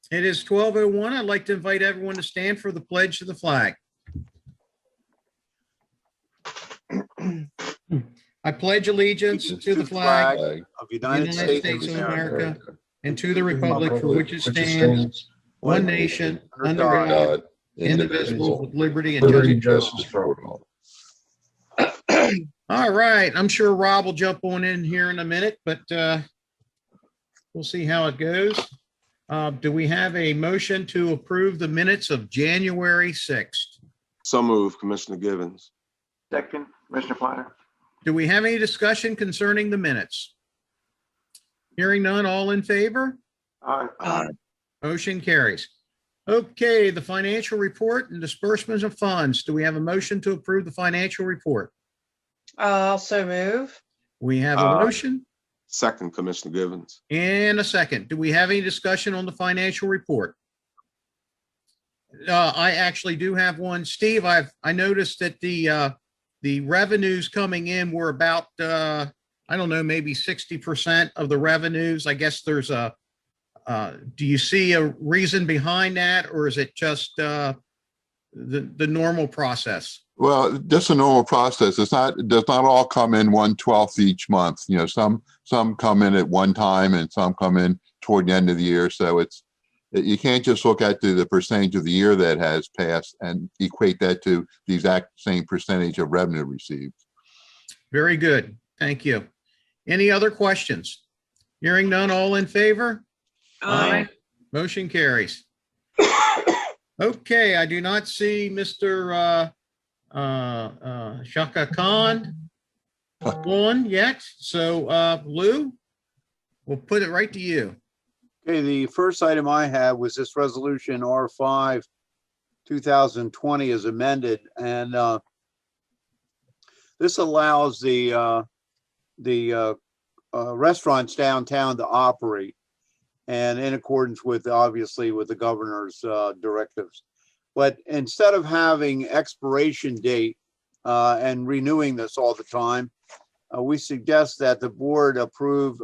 It is 12:01. I'd like to invite everyone to stand for the pledge to the flag. I pledge allegiance to the flag of the United States of America and to the republic for which it stands, one nation, under God, indivisible, with liberty and justice for all. All right. I'm sure Rob will jump on in here in a minute, but we'll see how it goes. Do we have a motion to approve the minutes of January 6th? So moved, Commissioner Givens. Second, Commissioner Planner. Do we have any discussion concerning the minutes? Hearing none, all in favor? Aye. Motion carries. Okay, the financial report and disbursements of funds. Do we have a motion to approve the financial report? Also move. We have a motion Second, Commissioner Givens. and a second. Do we have any discussion on the financial report? I actually do have one. Steve, I noticed that the revenues coming in were about, I don't know, maybe 60% of the revenues. I guess there's do you see a reason behind that, or is it just the normal process? Well, just a normal process. It does not all come in 1/12 each month. You know, some come in at one time and some come in toward the end of the year. So you can't just look at the percentage of the year that has passed and equate that to the exact same percentage of revenue received. Very good. Thank you. Any other questions? Hearing none, all in favor? Aye. Motion carries. Okay, I do not see Mr. Shaka Khan on yet. So Lou, we'll put it right to you. Okay, the first item I have was this resolution R5 2020 as amended, and this allows the restaurants downtown to operate, and in accordance with, obviously, with the governor's directives. But instead of having expiration date and renewing this all the time, we suggest that the board approve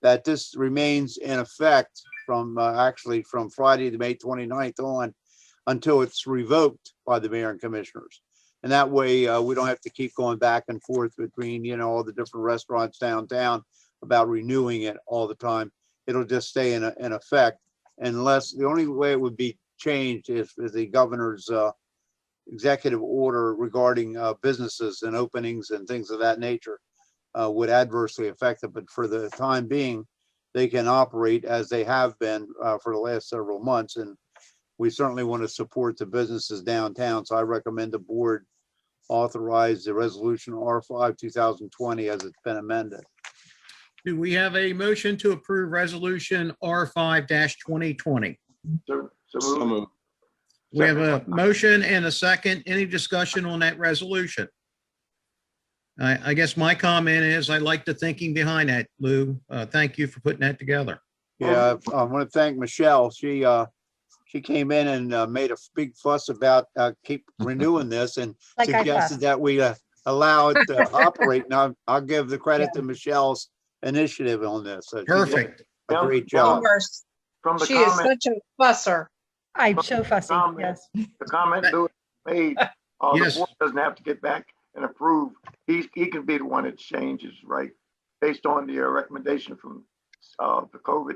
that this remains in effect from actually from Friday, the May 29th on, until it's revoked by the mayor and commissioners. And that way we don't have to keep going back and forth between, you know, all the different restaurants downtown about renewing it all the time. It'll just stay in effect, unless the only way it would be changed is the governor's executive order regarding businesses and openings and things of that nature would adversely affect it. But for the time being, they can operate as they have been for the last several months. And we certainly want to support the businesses downtown. So I recommend the board authorize the resolution R5 2020 as it's been amended. Do we have a motion to approve resolution R5-2020? So So moved. moved. We have a motion and a second. Any discussion on that resolution? I guess my comment is I like the thinking behind that, Lou. Thank you for putting that together. Yeah, I want to thank Michelle. She came in and made a big fuss about keep renewing this and Like I suggested that we allow it to operate. Now I'll give the credit to Michelle's initiative on this. So she did Perfect. a great job. From the She is comment, such a fusser. I'm so fussy, yes. the comment Louis made, Yes. the board doesn't have to get back and approve. He can be the one that changes, right? Based on the recommendation from the COVID.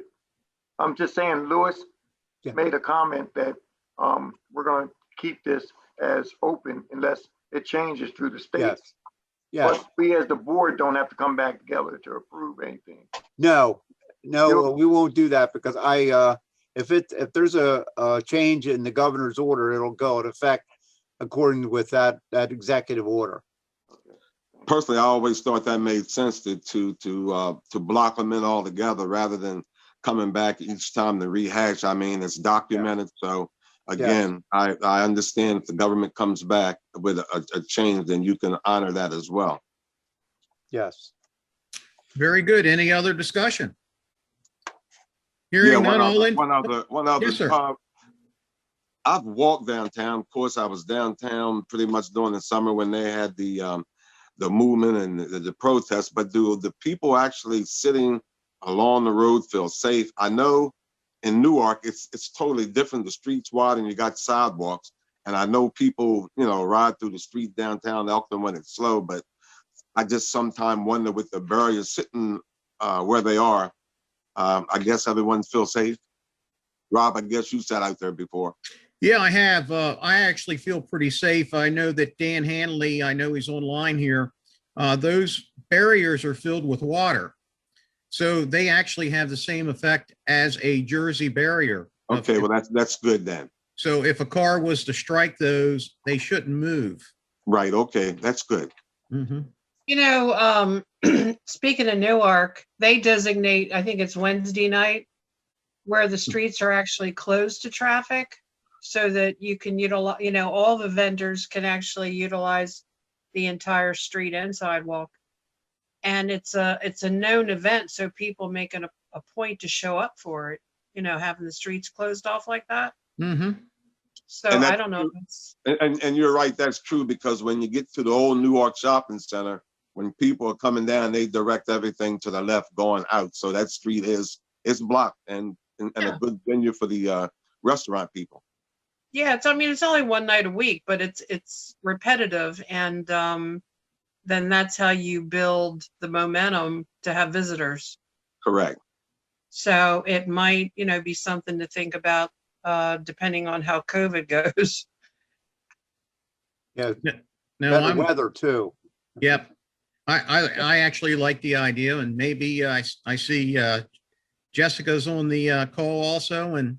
I'm just saying, Louis Yeah. made a comment that we're going to keep this as open unless it changes through the state. Yes. Yes. But we as the board don't have to come back together to approve anything. No, we won't do that because if there's a change in the governor's order, it'll go into effect according with that executive order. Personally, I always thought that made sense to block them in all together rather than coming back each time to rehash. I mean, it's documented. So again, I understand if the government comes back with a change, then you can honor that as well. Yes. Very good. Any other discussion? Hearing none, all in. One other. Yes, sir. I've walked downtown. Of course, I was downtown pretty much during the summer when they had the movement and the protests. But do the people actually sitting along the road feel safe? I know in Newark, it's totally different. The street's wide and you got sidewalks. And I know people, ride through the street downtown Elkton when it's slow, but I just sometimes wonder with the barriers sitting where they are, I guess everyone feels safe. Rob, I guess you sat out there before. Yeah, I have. I actually feel pretty safe. I know that Dan Hanley, I know he's online here. Those barriers are filled with water. So they actually have the same effect as a Jersey barrier. Okay, well, that's good then. So if a car was to strike those, they shouldn't move. Right, okay, that's good. Mhm. Speaking of Newark, they designate, I think it's Wednesday night, where the streets are actually closed to traffic so that you can utilize, all the vendors can actually utilize the entire street and sidewalk. And it's a known event, so people make a point to show up for it, having the streets closed off like that. Mhm. So And I don't know. And you're right, that's true, because when you get to the old Newark Shopping Center, when people are coming down, they direct everything to the left going out. So that street is blocked and a good venue for the restaurant people. Yeah, it's only one night a week, but it's repetitive, and then that's how you build the momentum to have visitors. Correct. So it might, be something to think about, depending on how COVID goes. Yeah, No, better weather too. Yep. I actually like the idea, and maybe I see Jessica's on the call also, and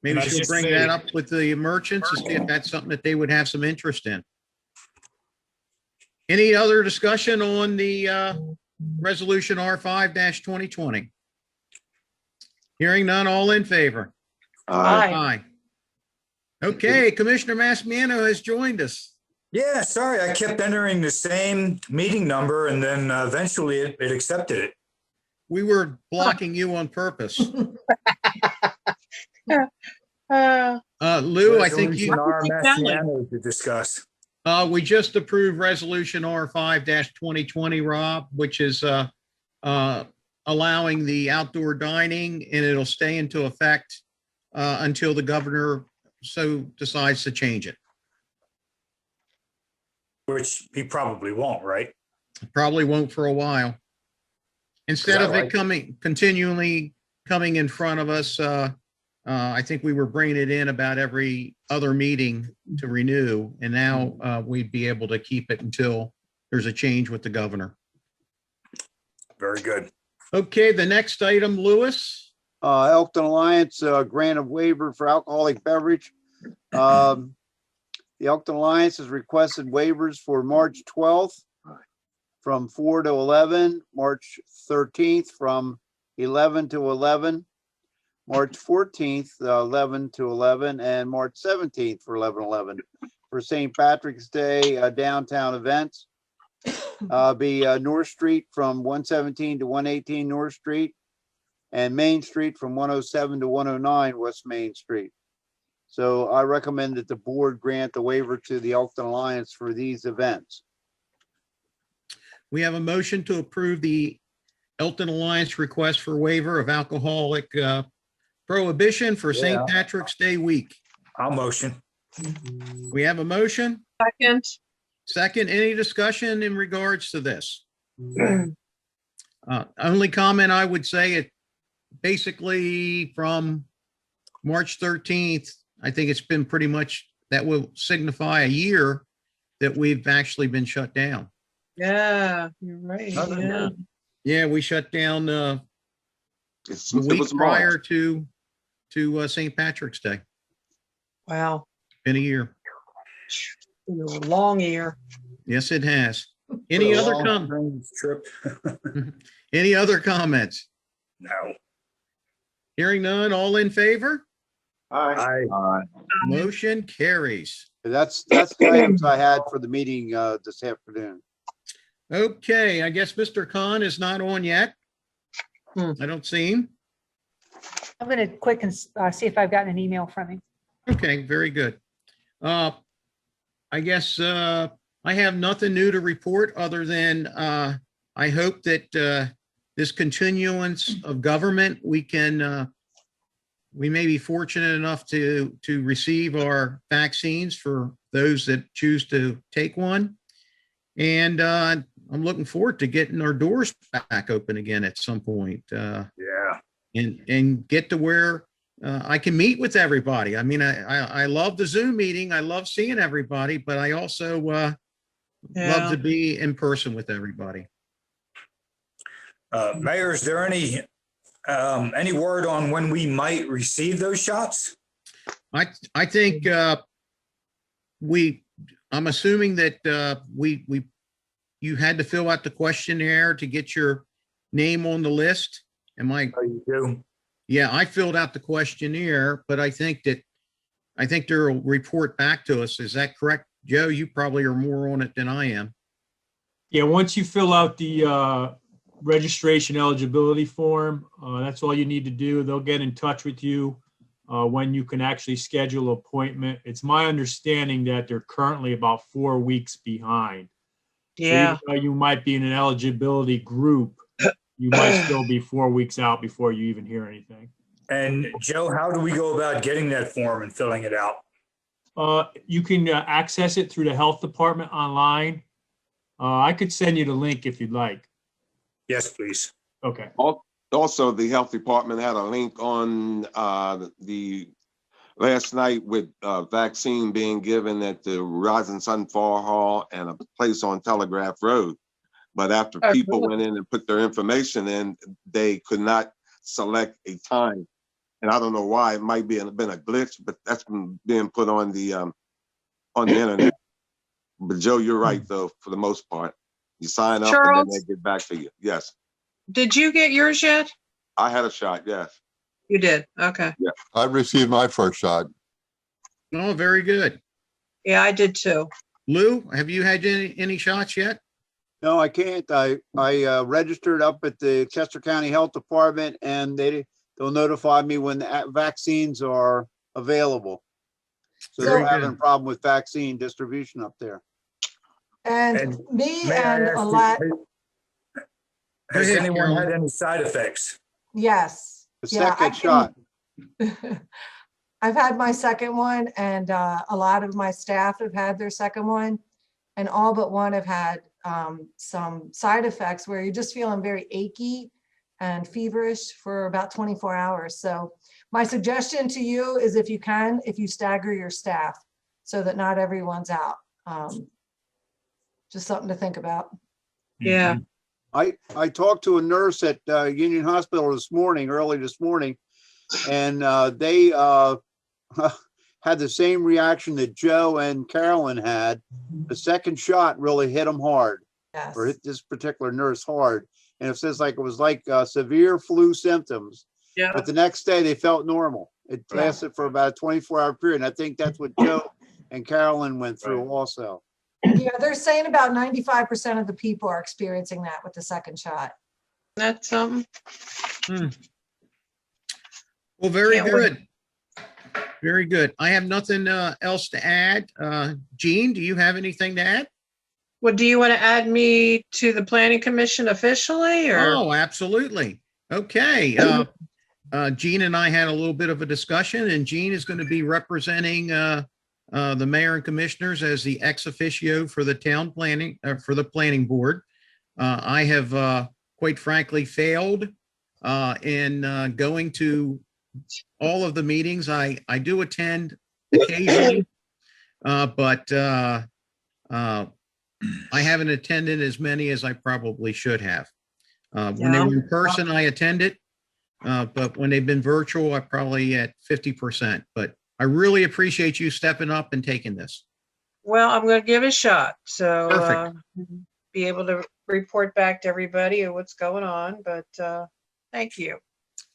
maybe Can I she'll just bring say- that up with the merchants to see if that's something that they would have some interest in. Any other discussion on the resolution R5-2020? Hearing none, all in favor? Aye. Okay, Commissioner Massimiano has joined us. Yeah, sorry, I kept entering the same meeting number and then eventually it accepted it. We were blocking you on purpose. Lou, I think Resolution R. Massiano to discuss. we just approved resolution R5-2020, Rob, which is allowing the outdoor dining, and it'll stay into effect until the governor so decides to change it. Which he probably won't, right? Probably won't for a while. Instead I of it like continually coming in front of us, I think we were bringing it in about every other meeting to renew, and now we'd be able to keep it until there's a change with the governor. Very good. Okay, the next item, Lewis. Elkton Alliance, grant of waiver for alcoholic beverage. The Elkton Alliance has requested waivers for March 12th from 4 to 11, March 13th from 11 to 11, March 14th, 11 to 11, and March 17th for 11/11. For St. Patrick's Day downtown events, be North Street from 117 to 118 North Street, and Main Street from 107 to 109 West Main Street. So I recommend that the board grant the waiver to the Elkton Alliance for these events. We have a motion to approve the Elkton Alliance request for waiver of alcoholic prohibition for St. Yeah. Patrick's Day week. I'll motion. We have a motion. Second. Second, any discussion in regards to this? Only comment I would say, it basically from March 13th, I think it's been pretty much, that will signify a year that we've actually been shut down. Yeah, you're right. Yeah. Yeah, we shut down the It week was prior March. to St. Patrick's Day. Wow. Been a year. It was a long year. Yes, it has. Any other Trip? any other comments? No. Hearing none, all in favor? Aye. Motion carries. That's the items I had for the meeting this afternoon. Okay, I guess Mr. Khan is not on yet. I don't see him. I'm going to click and see if I've gotten an email from him. Okay, very good. I guess I have nothing new to report other than I hope that this continuance of government, we can we may be fortunate enough to receive our vaccines for those that choose to take one. And I'm looking forward to getting our doors back open again at some point. Yeah. And get to where I can meet with everybody. I mean, I love the Zoom meeting. I love seeing everybody, but I also love to be in person with everybody. Mayor, is there any word on when we might receive those shots? I think I'm assuming that you had to fill out the questionnaire to get your name on the list. Am I? Oh, you do? Yeah, I filled out the questionnaire, but I think they'll report back to us. Is that correct? Joe, you probably are more on it than I am. Yeah, once you fill out the registration eligibility form, that's all you need to do. They'll get in touch with you when you can actually schedule an appointment. It's my understanding that they're currently about 4 weeks behind. Yeah. So even though you might be in an eligibility group, you might still be 4 weeks out before you even hear anything. And Joe, how do we go about getting that form and filling it out? You can access it through the health department online. I could send you the link if you'd like. Yes, please. Okay. Also, the health department had a link on the last night with vaccine being given at the Rising Sun Fall Hall and a place on Telegraph Road. But after people went in and put their information in, they could not select a time. And I don't know why. It might been a glitch, but that's been being put on the internet. But Joe, you're right though, for the most part. You sign up and then they get back to you. Yes. Did you get yours yet? I had a shot, yes. You did? Okay. Yeah. I received my first shot. Oh, very good. Yeah, I did too. Lou, have you had any shots yet? No, I can't. I registered up at the Chester County Health Department, and they'll notify me when the vaccines are available. So they're having a problem with vaccine distribution up there. And me may I and ask a you, lot, Has Go ahead, anyone Carolyn. had any side effects? yes. The Yeah, second shot. I've had my second one, and a lot of my staff have had their second one, and all but one have had some side effects where you're just feeling very achy and feverish for about 24 hours. So my suggestion to you is if you stagger your staff so that not everyone's out. Just something to think about. Yeah. I talked to a nurse at Union Hospital early this morning, and they had the same reaction that Joe and Carolyn had. The second shot really hit them hard, Yes. or hit this particular nurse hard. And it says it was like severe flu symptoms. Yeah. But the next day they felt normal. It lasted for about a 24-hour period. And I think that's what Joe and Carolyn went through also. Yeah, they're saying about 95% of the people are experiencing that with the second shot. That's something. Well, very Can't good. Very good. I have nothing else to add. Jean, do you have anything to add? Well, do you want to add me to the planning commission officially or? Oh, absolutely. Okay. Jean and I had a little bit of a discussion, and Jean is going to be representing the mayor and commissioners as the ex officio for the town planning, for the planning board. I have quite frankly failed in going to all of the meetings. I do attend occasionally, but I haven't attended as many as I probably should have. When they were in person, I attended, but when they've been virtual, I'm probably at 50%. But I really appreciate you stepping up and taking this. Well, I'm going to give it a shot. So Perfect. be able to report back to everybody of what's going on. But thank you.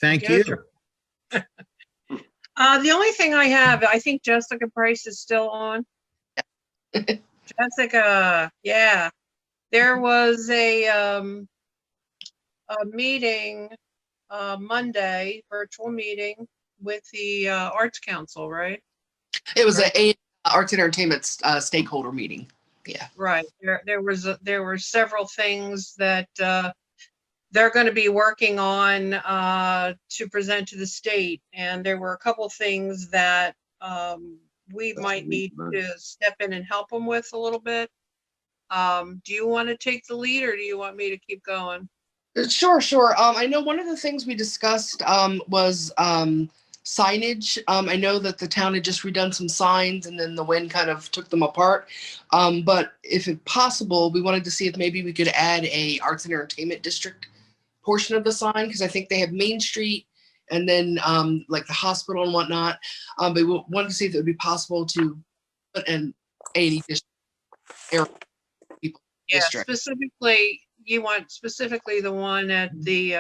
Thank you. The only thing I have, I think Jessica Price is still on. Jessica, yeah. There was a meeting Monday, virtual meeting with the Arts Council, right? It was a arts and entertainment stakeholder meeting. Yeah. Right. There were several things that they're going to be working on to present to the state. And there were a couple things that we might need to step in and help them with a little bit. Do you want to take the lead, or do you want me to keep going? Sure, sure. I know one of the things we discussed was signage. I know that the town had just redone some signs and then the wind kind of took them apart. But if it's possible, we wanted to see if maybe we could add a arts and entertainment district portion of the sign, because I think they have Main Street and then like the hospital and whatnot. But we wanted to see if it would be possible to put an 80 district. Yeah, specifically, you want specifically the one at the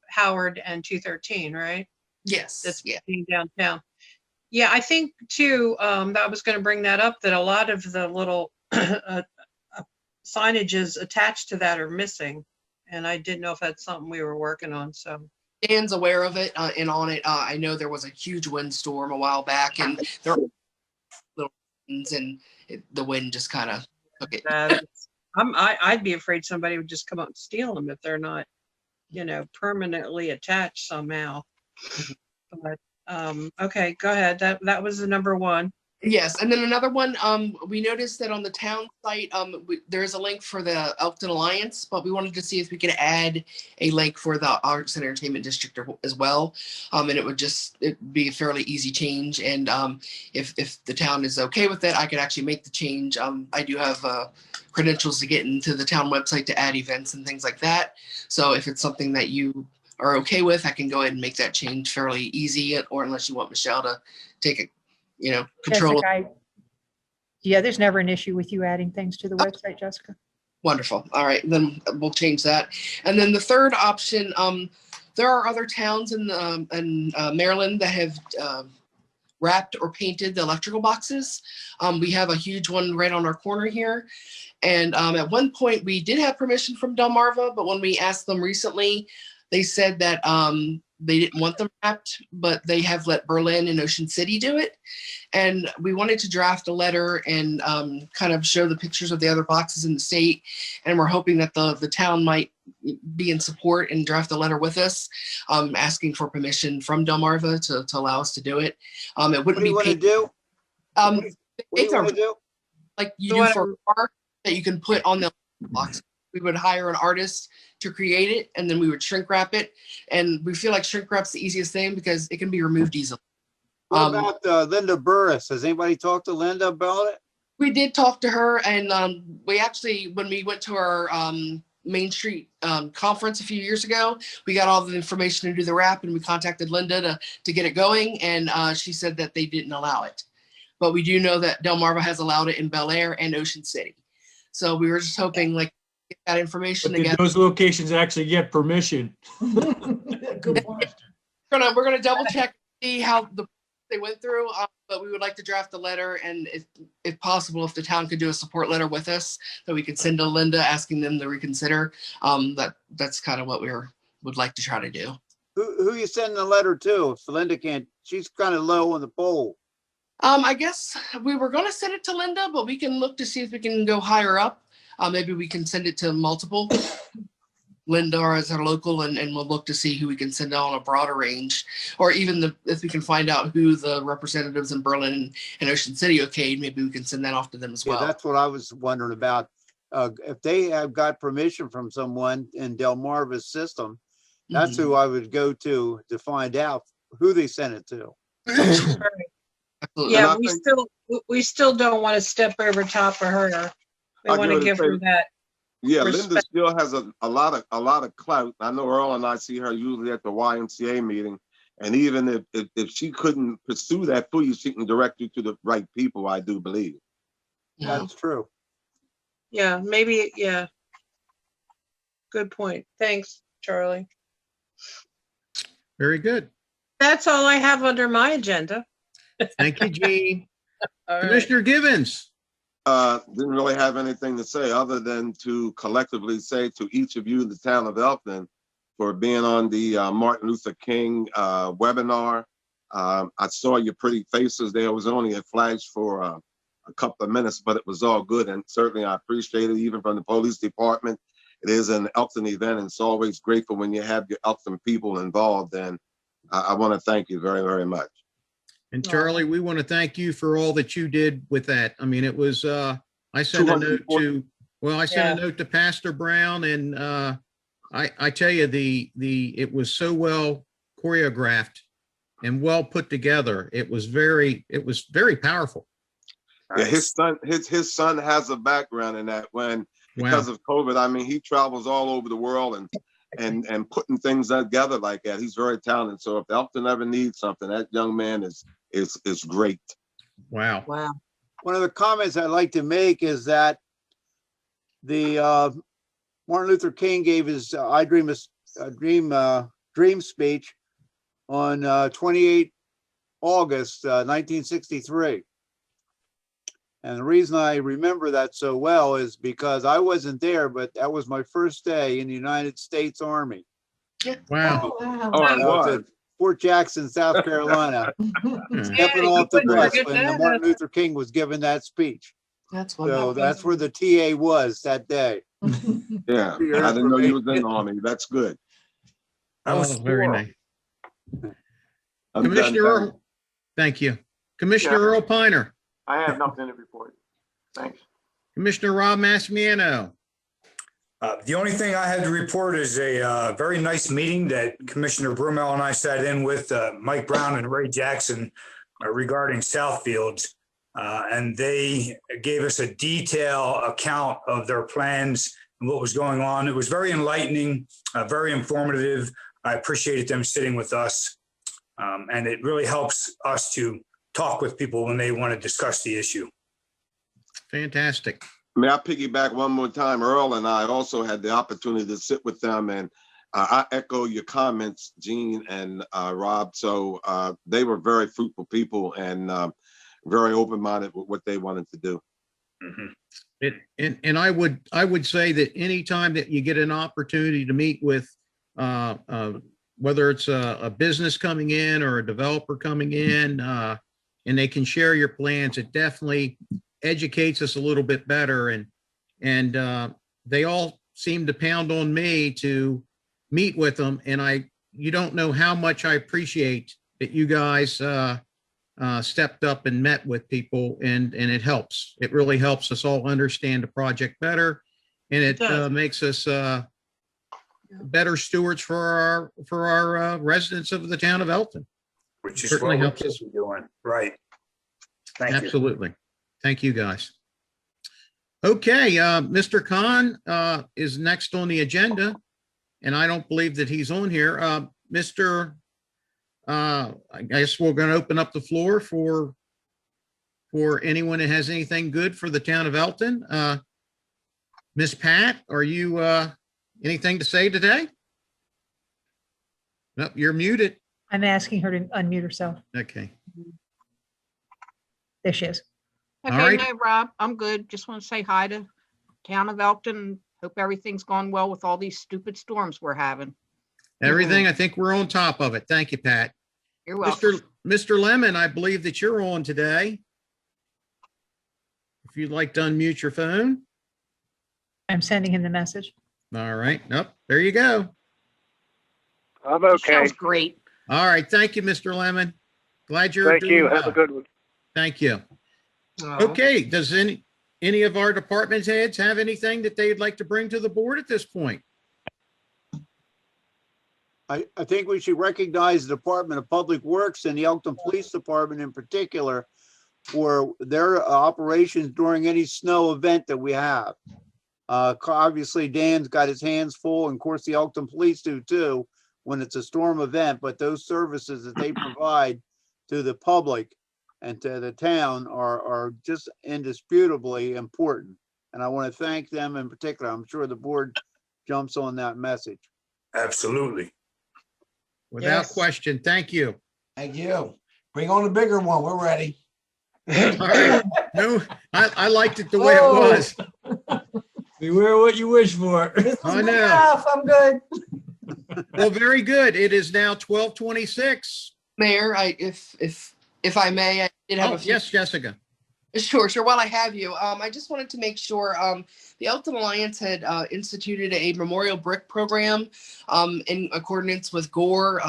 Howard and 213, right? Yes. That's yeah. downtown. Yeah, I think too, I was going to bring that up, that a lot of the little signages attached to that are missing. And I didn't know if that's something we were working on, so. Dan's aware of it, and on it, I know there was a huge windstorm a while back, and there were little winds, and the wind just kind of took it. I'd be afraid somebody would just come up and steal them if they're not, permanently attached somehow. But okay, go ahead. That was the number one. Yes, and then another one. We noticed that on the town site, there is a link for the Elkton Alliance, but we wanted to see if we could add a link for the Arts and Entertainment District as well. And it'd be a fairly easy change. And if the town is okay with it, I could actually make the change. I do have credentials to get into the town website to add events and things like that. So if it's something that you are okay with, I can go ahead and make that change fairly easy, or unless you want Michelle to take it. Control. Jessica, yeah, there's never an issue with you adding things to the website, Jessica. Wonderful. All right, then we'll change that. And then the third option, there are other towns in Maryland that have wrapped or painted the electrical boxes. We have a huge one right on our corner here. And at one point we did have permission from Delmarva, but when we asked them recently, they said that they didn't want them wrapped, but they have let Berlin and Ocean City do it. And we wanted to draft a letter and kind of show the pictures of the other boxes in the state. And we're hoping that the town might be in support and draft a letter with us, asking for permission from Delmarva to allow us to do it. It wouldn't be paid. Do? What do you want to do? Like you do for a car that you can put on the box. We would hire an artist to create it, and then we would shrink wrap it. And we feel like shrink wrap's the easiest thing because it can be removed easily. What about Linda Burris? Has anybody talked to Linda about it? We did talk to her, and we actually, when we went to our Main Street conference a few years ago, we got all the information to do the wrap, and we contacted Linda to get it going, and she said that they didn't allow it. But we do know that Delmarva has allowed it in Bel Air and Ocean City. So we were just hoping, like, get that information But again. did those locations actually get permission? Good question. We're gonna double check, see how they went through, but we would like to draft a letter, and if possible, if the town could do a support letter with us that we could send to Linda asking them to reconsider. That's kind of what we would like to try to do. Who you sending the letter to? If Linda can't, she's kind of low on the poll. I guess we were going to send it to Linda, but we can look to see if we can go higher up. Maybe we can send it to multiple Linda or as our local, and we'll look to see who we can send out on a broader range, or even if we can find out who the representatives in Berlin and Ocean City okayed, maybe we can send that off to them as well. Yeah, that's what I was wondering about. If they have got permission from someone in Delmarva's system, that's who I would go to find out who they sent it to. Absolutely. Yeah, we still don't want to step over top of her. We want to give her that. Yeah, respect. Linda still has a lot of clout. I know Earl and I see her usually at the YMCA meeting, and even if she couldn't pursue that for you, she can direct you to the right people, I do believe. That's true. Yeah, maybe, yeah. Good point. Thanks, Charlie. Very good. That's all I have under my agenda. Thank you, Jean. All right. Commissioner Givens. Didn't really have anything to say other than to collectively say to each of you in the town of Elkton for being on the Martin Luther King webinar. I saw your pretty faces there. It was only a flash for a couple of minutes, but it was all good. And certainly I appreciate it, even from the police department it is an Elkton event, and it's always grateful when you have your Elkton people involved. And I want to thank you very, very much. And Charlie, we want to thank you for all that you did with that. I mean, it was, I sent a note to, I sent a note to Pastor Brown, and I tell you, it was so well choreographed and well put together. It was very powerful. Yeah, his son has a background in that. Because of COVID, I mean, he travels all over the world and putting things together like that. He's very talented. So if Elkton ever needs something, that young man is great. Wow. One of the comments I'd like to make is that the Martin Luther King gave his "I Dream a Dream" speech on 28 August 1963. And the reason I remember that so well is because I wasn't there, but that was my first day in the United States Army. Wow. Oh, I was at Fort Jackson, South Carolina, stepping off the bus when Martin Luther King was giving that speech. That's So that's where the TA was that day. Yeah, I didn't know you was in the Army. That's good. I was very four. nice. I'm Commissioner done. Earl, thank you. Commissioner Earl Piner, I have nothing to report. Thanks. Commissioner Rob Massimiano. The only thing I had to report is a very nice meeting that Commissioner Brumell and I sat in with Mike Brown and Ray Jackson regarding Southfields. And they gave us a detailed account of their plans and what was going on. It was very enlightening, very informative. I appreciated them sitting with us. And it really helps us to talk with people when they want to discuss the issue. Fantastic. May I piggyback one more time? Earl and I also had the opportunity to sit with them, and I echo your comments, Gene and Rob. So they were very fruitful people and very open-minded with what they wanted to do. Mm-hmm. And I would say that anytime that you get an opportunity to meet with whether it's a business coming in or a developer coming in, and they can share your plans, it definitely educates us a little bit better. And they all seem to pound on me to meet with them. And you don't know how much I appreciate that you guys stepped up and met with people, and it helps. It really helps us all understand the project better, and it makes us better stewards for our residents of the town of Elkton. Which is Certainly what helps we're us. doing. Right. Thank you. Absolutely. Thank you, guys. Okay, Mr. Khan is next on the agenda, and I don't believe that he's on here. I guess we're going to open up the floor for anyone that has anything good for the town of Elkton. Miss Pat, are you anything to say today? Nope, you're muted. I'm asking her to unmute herself. Okay. There she is. All Okay, right. no, Rob, I'm good. Just want to say hi to town of Elkton. Hope everything's gone well with all these stupid storms we're having. Everything, I think we're on top of it. Thank you, Pat. You're welcome. Mr. Lemon, I believe that you're on today. If you'd like to unmute your phone. I'm sending him the message. All right. Nope. There you go. I'm okay. Sounds great. All right. Thank you, Mr. Lemon. Glad you're Thank doing you. well. Have a good one. Thank you. Oh. Okay. Does any of our department heads have anything that they'd like to bring to the board at this point? I think we should recognize the Department of Public Works and the Elkton Police Department in particular for their operations during any snow event that we have. Obviously, Dan's got his hands full, and of course, the Elkton Police do too when it's a storm event, but those services that they provide to the public and to the town are just indisputably important. And I want to thank them in particular. I'm sure the board jumps on that message. Absolutely. Without question. Thank you. Thank you. Bring on a bigger one. We're ready. All right. No, I liked it the way it Whoa. was. Beware what you wish for. This is I good know. enough. I'm good. Well, very good. It is now 12:26. Mayor, if I may, I did have Oh, a few yes, Jessica. Sure, sure. While I have you, I just wanted to make sure the Elkton Alliance had instituted a memorial brick program in accordance with Gore.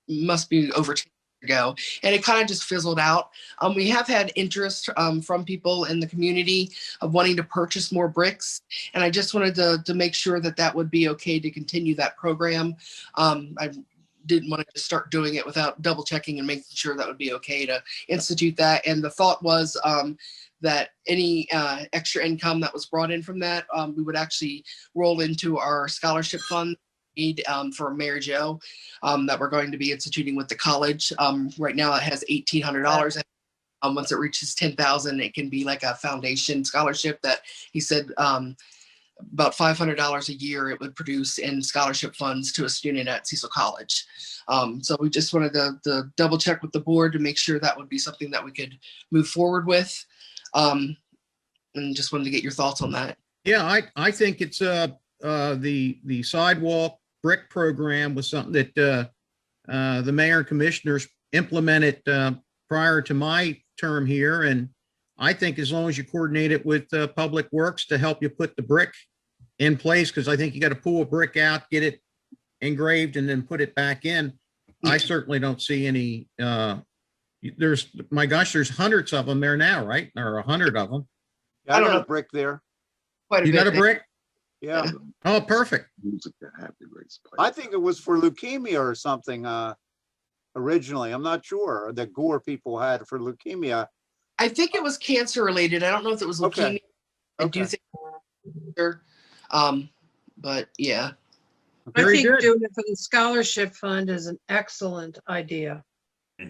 Must be over 10 years ago, and it kind of just fizzled out. We have had interest from people in the community of wanting to purchase more bricks, and I just wanted to make sure that that would be okay to continue that program. I didn't want to just start doing it without double checking and making sure that would be okay to institute that. And the thought was that any extra income that was brought in from that, we would actually roll into our scholarship fund for Mary Jo that we're going to be instituting with the college. Right now it has $1,800. Once it reaches 10,000, it can be like a foundation scholarship that he said about $500 a year it would produce in scholarship funds to a student at Cecil College. So we just wanted to double check with the board to make sure that would be something that we could move forward with. And just wanted to get your thoughts on that. Yeah, I think it's the sidewalk brick program was something that the mayor and commissioners implemented prior to my term here. And I think as long as you coordinate it with Public Works to help you put the brick in place, because I think you got to pull a brick out, get it engraved, and then put it back in. I certainly don't see any, there's, my gosh, there's hundreds of them there now, right? Or 100 of them. Yeah, I got a brick there. Quite a You bit got a there. brick? Yeah. Oh, perfect. Music that Happy Race plays. I think it was for leukemia or something originally. I'm not sure that Gore people had for leukemia. I think it was cancer related. I don't know if it was leukemia. Okay. I do think, but yeah. I Very think good. doing it for the scholarship fund is an excellent idea. I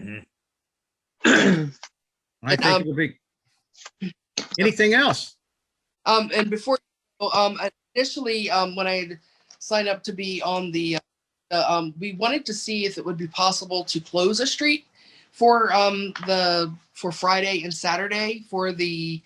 think it'll be. Anything else? And before, initially, when I signed up to be on the, we wanted to see if it would be possible to close a street for Friday and Saturday for the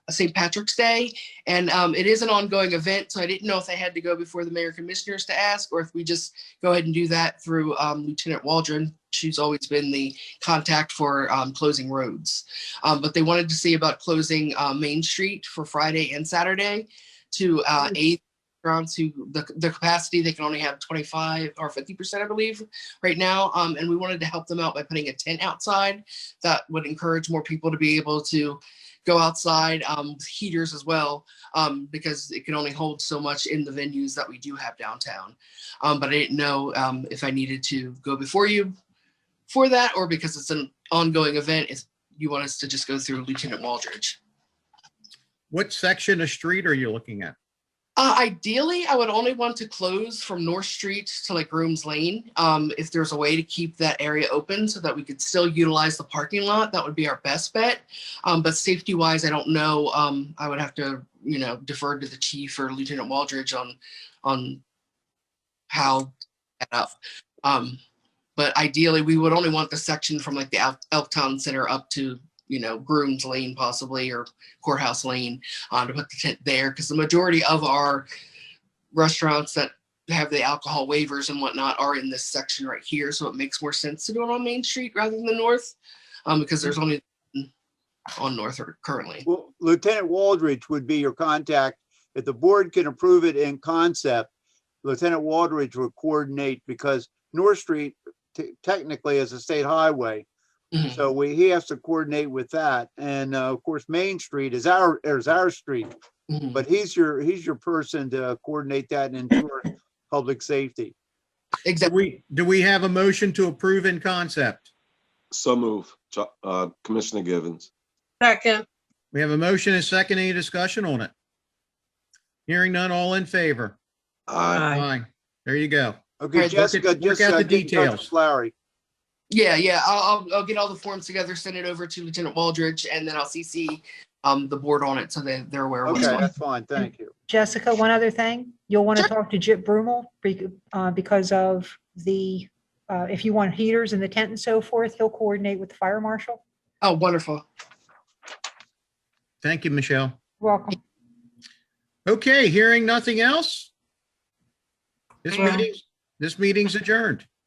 St. Patrick's Day. And it is an ongoing event, so I didn't know if I had to go before the mayor commissioners to ask, or if we just go ahead and do that through Lieutenant Waldron. She's always been the contact for closing roads. But they wanted to see about closing Main Street for Friday and Saturday to aid restaurants who the capacity, they can only have 25 or 50%, I believe, right now. And we wanted to help them out by putting a tent outside that would encourage more people to be able to go outside with heaters as well, because it can only hold so much in the venues that we do have downtown. But I didn't know if I needed to go before you for that, or because it's an ongoing event, if you want us to just go through Lieutenant Waldridge. What section of street are you looking at? Ideally, I would only want to close from North Street to like Grooms Lane. If there's a way to keep that area open so that we could still utilize the parking lot, that would be our best bet. But safety wise, I don't know. I would have to, defer to the chief or Lieutenant Waldridge on how that up. But ideally, we would only want the section from like the Elkton Center up to, Grooms Lane possibly, or Courthouse Lane, to put the tent there, because the majority of our restaurants that have the alcohol waivers and whatnot are in this section right here. So it makes more sense to do it on Main Street rather than North, because there's only on North currently. Well, Lieutenant Waldridge would be your contact. If the board can approve it in concept, Lieutenant Waldridge would coordinate, because North Street technically is a state highway. Mhm. So he has to coordinate with that. And of course, Main Street is our street, Mhm. but he's your person to coordinate that and ensure public safety. Exactly. Do we have a motion to approve in concept? So move, Commissioner Givens. Second, We have a motion and a second. Any discussion on it? Hearing none, all in favor? Aye. Aye. There you go. Okay, Right, Jessica, work just out the get in touch with details. Larry. Yeah. I'll get all the forms together, send it over to Lieutenant Waldridge, and then I'll CC the board on it so they're aware of what's Okay, going on. that's fine. Thank you. Jessica, one other thing, you'll want to Sure. talk to Jip Brumel because of the, if you want heaters in the tent and so forth, he'll coordinate with the fire marshal. Oh, wonderful. Thank you, Michelle. Welcome. Okay, hearing nothing else? Yeah. This meeting's adjourned.